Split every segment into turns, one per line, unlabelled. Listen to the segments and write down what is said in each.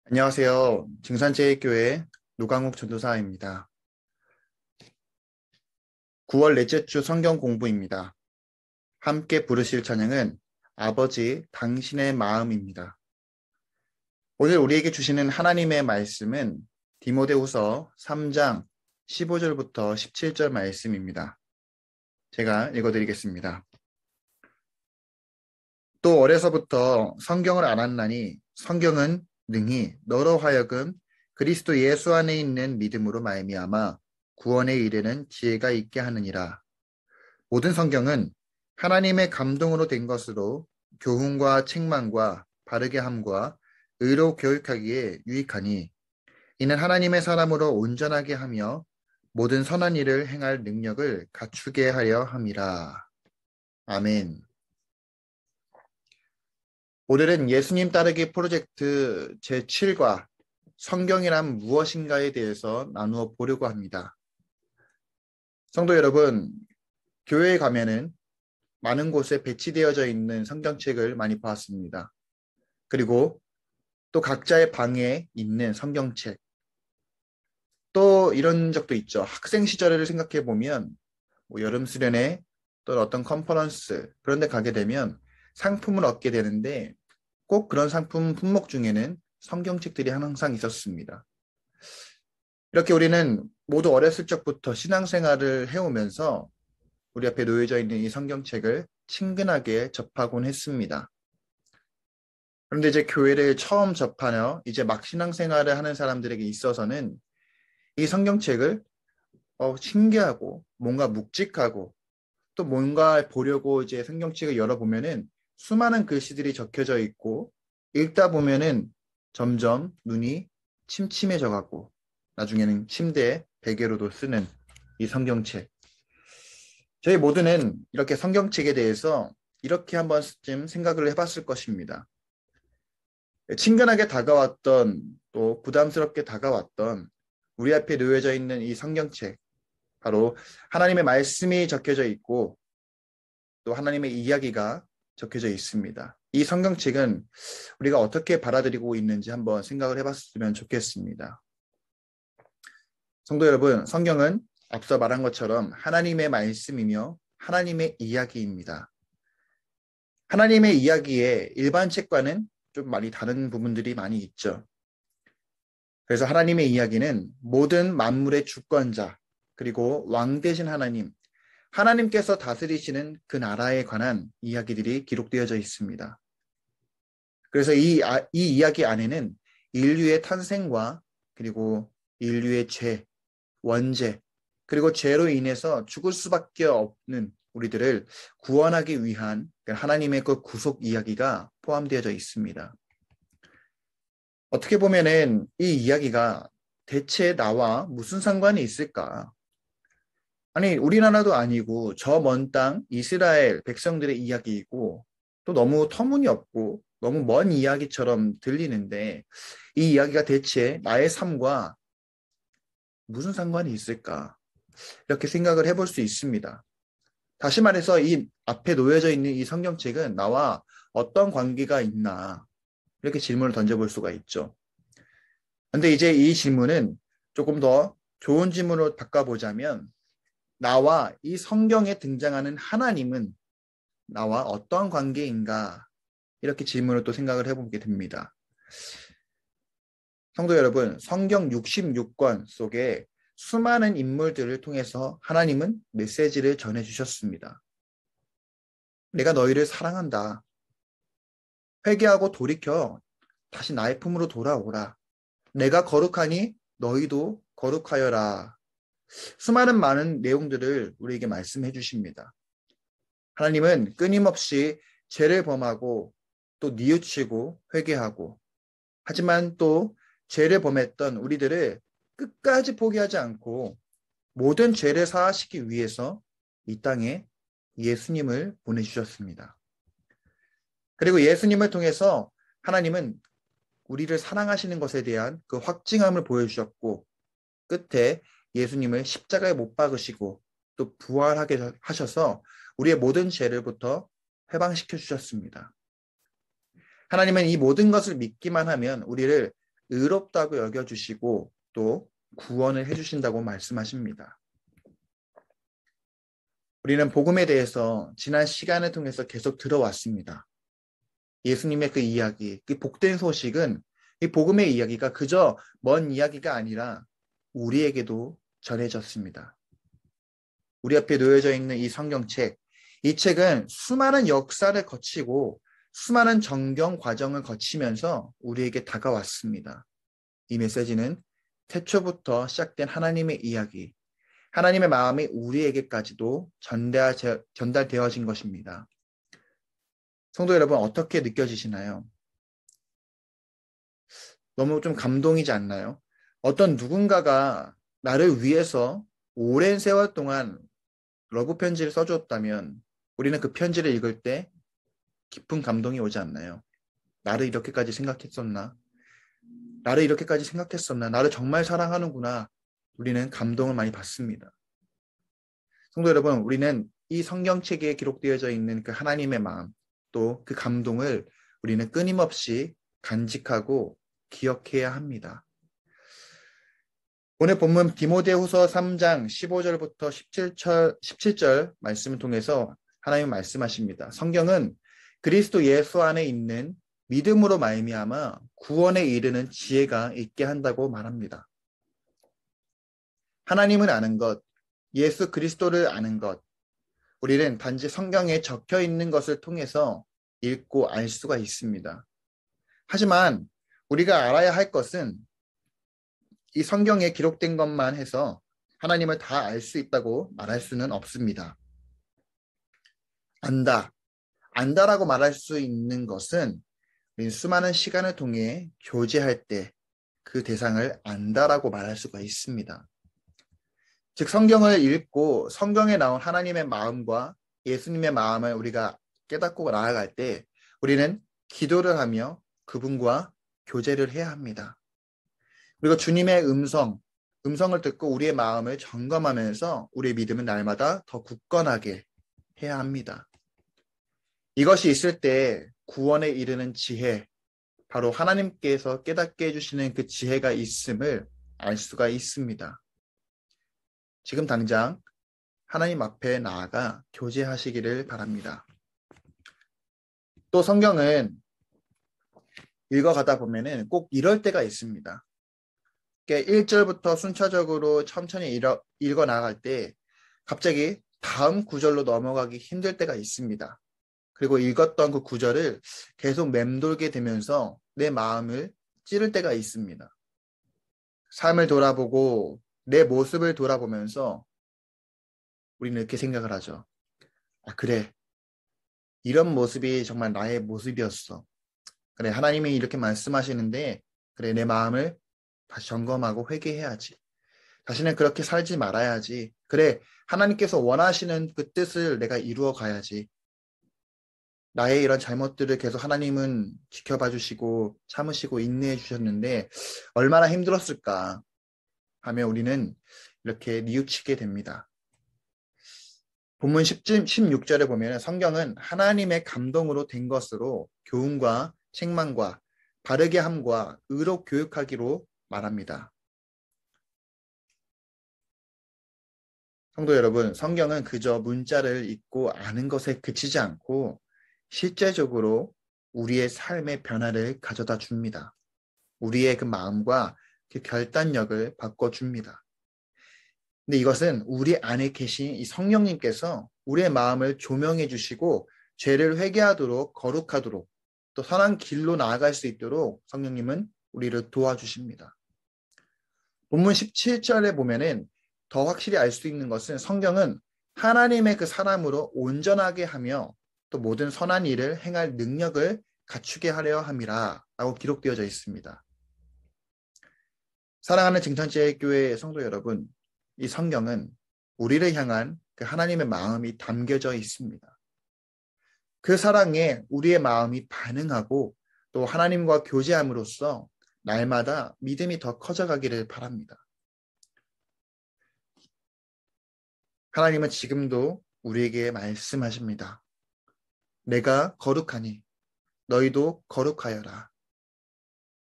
안녕하세요. 증산제일교회 노강욱 전도사입니다. 9월 넷째 주 성경 공부입니다. 함께 부르실 찬양은 아버지 당신의 마음입니다. 오늘 우리에게 주시는 하나님의 말씀은 디모데후서 3장 15절부터 17절 말씀입니다. 제가 읽어드리겠습니다. 또 어려서부터 성경을 알았나니 성경은 능히 너로 하여금 그리스도 예수 안에 있는 믿음으로 말미암아 구원에 이르는 지혜가 있게 하느니라. 모든 성경은 하나님의 감동으로 된 것으로 교훈과 책망과 바르게 함과 의로 교육하기에 유익하니 이는 하나님의 사람으로 온전하게 하며 모든 선한 일을 행할 능력을 갖추게 하려 함이라. 아멘. 오늘은 예수님 따르기 프로젝트 제7과 성경이란 무엇인가에 대해서 나누어 보려고 합니다. 성도 여러분, 교회에 가면은 많은 곳에 배치되어져 있는 성경책을 많이 보았습니다. 그리고 또 각자의 방에 있는 성경책. 또 이런 적도 있죠. 학생 시절을 생각해 보면 여름 수련회 또는 어떤 컨퍼런스 그런 데 가게 되면 상품을 얻게 되는데 꼭 그런 상품 품목 중에는 성경책들이 항상 있었습니다. 이렇게 우리는 모두 어렸을 적부터 신앙생활을 해오면서 우리 앞에 놓여져 있는 이 성경책을 친근하게 접하곤 했습니다. 그런데 이제 교회를 처음 접하며 이제 막 신앙생활을 하는 사람들에게 있어서는 이 성경책을 신기하고 뭔가 묵직하고 또 뭔가 보려고 이제 성경책을 열어보면은 수많은 글씨들이 적혀져 있고 읽다 보면은 점점 눈이 침침해져 가고 나중에는 침대 베개로도 쓰는 이 성경책. 저희 모두는 이렇게 성경책에 대해서 이렇게 한 번쯤 생각을 해봤을 것입니다. 친근하게 다가왔던 또 부담스럽게 다가왔던 우리 앞에 놓여져 있는 이 성경책. 바로 하나님의 말씀이 적혀져 있고 또 하나님의 이야기가 적혀져 있습니다. 이 성경책은 우리가 어떻게 받아들이고 있는지 한번 생각을 해봤으면 좋겠습니다. 성도 여러분, 성경은 앞서 말한 것처럼 하나님의 말씀이며 하나님의 이야기입니다. 하나님의 이야기에 일반 책과는 좀 많이 다른 부분들이 많이 있죠. 그래서 하나님의 이야기는 모든 만물의 주권자, 그리고 왕 되신 하나님, 하나님께서 다스리시는 그 나라에 관한 이야기들이 기록되어져 있습니다. 그래서 이 이야기 안에는 인류의 탄생과 그리고 인류의 죄, 원죄, 그리고 죄로 인해서 죽을 수밖에 없는 우리들을 구원하기 위한 하나님의 그 구속 이야기가 포함되어져 있습니다. 어떻게 보면은 이 이야기가 대체 나와 무슨 상관이 있을까? 아니, 우리나라도 아니고 저 먼 땅 이스라엘 백성들의 이야기이고 또 너무 터무니없고 너무 먼 이야기처럼 들리는데 이 이야기가 대체 나의 삶과 무슨 상관이 있을까? 이렇게 생각을 해볼 수 있습니다. 다시 말해서 이 앞에 놓여져 있는 이 성경책은 나와 어떤 관계가 있나? 이렇게 질문을 던져볼 수가 있죠. 근데 이제 이 질문은 조금 더 좋은 질문으로 바꿔보자면 나와 이 성경에 등장하는 하나님은 나와 어떤 관계인가? 이렇게 질문을 또 생각을 해보게 됩니다. 성도 여러분, 성경 66권 속에 수많은 인물들을 통해서 하나님은 메시지를 전해주셨습니다. 내가 너희를 사랑한다. 회개하고 돌이켜 다시 나의 품으로 돌아오라. 내가 거룩하니 너희도 거룩하여라. 수많은 많은 내용들을 우리에게 말씀해 주십니다. 하나님은 끊임없이 죄를 범하고 또 뉘우치고 회개하고 하지만 또 죄를 범했던 우리들을 끝까지 포기하지 않고 모든 죄를 사하시기 위해서 이 땅에 예수님을 보내주셨습니다. 그리고 예수님을 통해서 하나님은 우리를 사랑하시는 것에 대한 그 확증함을 보여주셨고 끝에 예수님을 십자가에 못 박으시고 또 부활하게 하셔서 우리의 모든 죄를부터 해방시켜 주셨습니다. 하나님은 이 모든 것을 믿기만 하면 우리를 의롭다고 여겨주시고 또 구원을 해주신다고 말씀하십니다. 우리는 복음에 대해서 지난 시간을 통해서 계속 들어왔습니다. 예수님의 그 이야기, 그 복된 소식은 이 복음의 이야기가 그저 먼 이야기가 아니라 우리에게도 전해졌습니다. 우리 앞에 놓여져 있는 이 성경책, 이 책은 수많은 역사를 거치고 수많은 정경 과정을 거치면서 우리에게 다가왔습니다. 이 메시지는 태초부터 시작된 하나님의 이야기, 하나님의 마음이 우리에게까지도 전달되어진 것입니다. 성도 여러분, 어떻게 느껴지시나요? 너무 좀 감동이지 않나요? 어떤 누군가가 나를 위해서 오랜 세월 동안 러브 편지를 써주었다면 우리는 그 편지를 읽을 때 깊은 감동이 오지 않나요? 나를 이렇게까지 생각했었나? 나를 이렇게까지 생각했었나? 나를 정말 사랑하는구나. 우리는 감동을 많이 받습니다. 성도 여러분, 우리는 이 성경책에 기록되어져 있는 그 하나님의 마음, 또 그 감동을 우리는 끊임없이 간직하고 기억해야 합니다. 오늘 본문 디모데후서 3장 15절부터 17절 말씀을 통해서 하나님 말씀하십니다. 성경은 그리스도 예수 안에 있는 믿음으로 말미암아 구원에 이르는 지혜가 있게 한다고 말합니다. 하나님을 아는 것, 예수 그리스도를 아는 것, 우리는 단지 성경에 적혀 있는 것을 통해서 읽고 알 수가 있습니다. 하지만 우리가 알아야 할 것은 이 성경에 기록된 것만 해서 하나님을 다 알 수 있다고 말할 수는 없습니다. 안다라고 말할 수 있는 것은 수많은 시간을 통해 교제할 때 그 대상을 안다라고 말할 수가 있습니다. 즉 성경을 읽고 성경에 나온 하나님의 마음과 예수님의 마음을 우리가 깨닫고 나아갈 때 우리는 기도를 하며 그분과 교제를 해야 합니다. 그리고 주님의 음성을 듣고 우리의 마음을 점검하면서 우리의 믿음은 날마다 더 굳건하게 해야 합니다. 이것이 있을 때 구원에 이르는 지혜, 바로 하나님께서 깨닫게 해주시는 그 지혜가 있음을 알 수가 있습니다. 지금 당장 하나님 앞에 나아가 교제하시기를 바랍니다. 또 성경은 읽어가다 보면은 꼭 이럴 때가 있습니다. 1절부터 순차적으로 천천히 읽어 나갈 때 갑자기 다음 구절로 넘어가기 힘들 때가 있습니다. 그리고 읽었던 그 구절을 계속 맴돌게 되면서 내 마음을 찌를 때가 있습니다. 삶을 돌아보고 내 모습을 돌아보면서 우리는 이렇게 생각을 하죠. 아, 그래. 이런 모습이 정말 나의 모습이었어. 그래, 하나님이 이렇게 말씀하시는데 그래, 내 마음을 다시 점검하고 회개해야지. 다시는 그렇게 살지 말아야지. 그래, 하나님께서 원하시는 그 뜻을 내가 이루어 가야지. 나의 이런 잘못들을 계속 하나님은 지켜봐 주시고 참으시고 인내해 주셨는데 얼마나 힘들었을까 하며 우리는 이렇게 뉘우치게 됩니다. 본문 16절에 보면 성경은 하나님의 감동으로 된 것으로 교훈과 책망과 바르게 함과 의로 교육하기로 말합니다. 성도 여러분, 성경은 그저 문자를 읽고 아는 것에 그치지 않고 실제적으로 우리의 삶의 변화를 가져다 줍니다. 우리의 그 마음과 그 결단력을 바꿔줍니다. 근데 이것은 우리 안에 계신 이 성령님께서 우리의 마음을 조명해 주시고 죄를 회개하도록 거룩하도록 또 선한 길로 나아갈 수 있도록 성령님은 우리를 도와주십니다. 본문 17절에 보면은 더 확실히 알 수 있는 것은 성경은 하나님의 그 사람으로 온전하게 하며 또 모든 선한 일을 행할 능력을 갖추게 하려 함이라 라고 기록되어져 있습니다. 사랑하는 증산제일교회 성도 여러분, 이 성경은 우리를 향한 그 하나님의 마음이 담겨져 있습니다. 그 사랑에 우리의 마음이 반응하고 또 하나님과 교제함으로써 날마다 믿음이 더 커져가기를 바랍니다. 하나님은 지금도 우리에게 말씀하십니다. 내가 거룩하니 너희도 거룩하여라.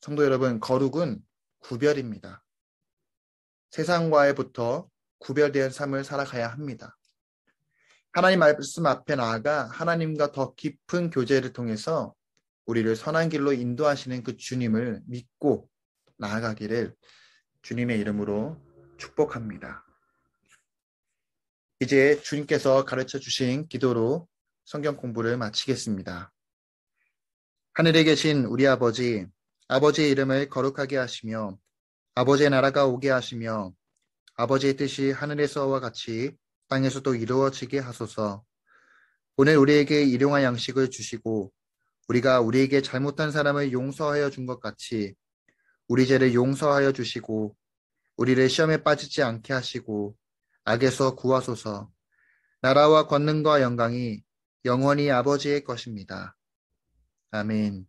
성도 여러분, 거룩은 구별입니다. 세상과의부터 구별된 삶을 살아가야 합니다. 하나님 말씀 앞에 나아가 하나님과 더 깊은 교제를 통해서 우리를 선한 길로 인도하시는 그 주님을 믿고 나아가기를 주님의 이름으로 축복합니다. 이제 주님께서 가르쳐 주신 기도로 성경 공부를 마치겠습니다. 하늘에 계신 우리 아버지, 아버지의 이름을 거룩하게 하시며 아버지의 나라가 오게 하시며 아버지의 뜻이 하늘에서와 같이 땅에서도 이루어지게 하소서. 오늘 우리에게 일용할 양식을 주시고 우리가 우리에게 잘못한 사람을 용서하여 준 것 같이 우리 죄를 용서하여 주시고 우리를 시험에 빠지지 않게 하시고 악에서 구하소서. 나라와 권능과 영광이 영원히 아버지의 것입니다. 아멘.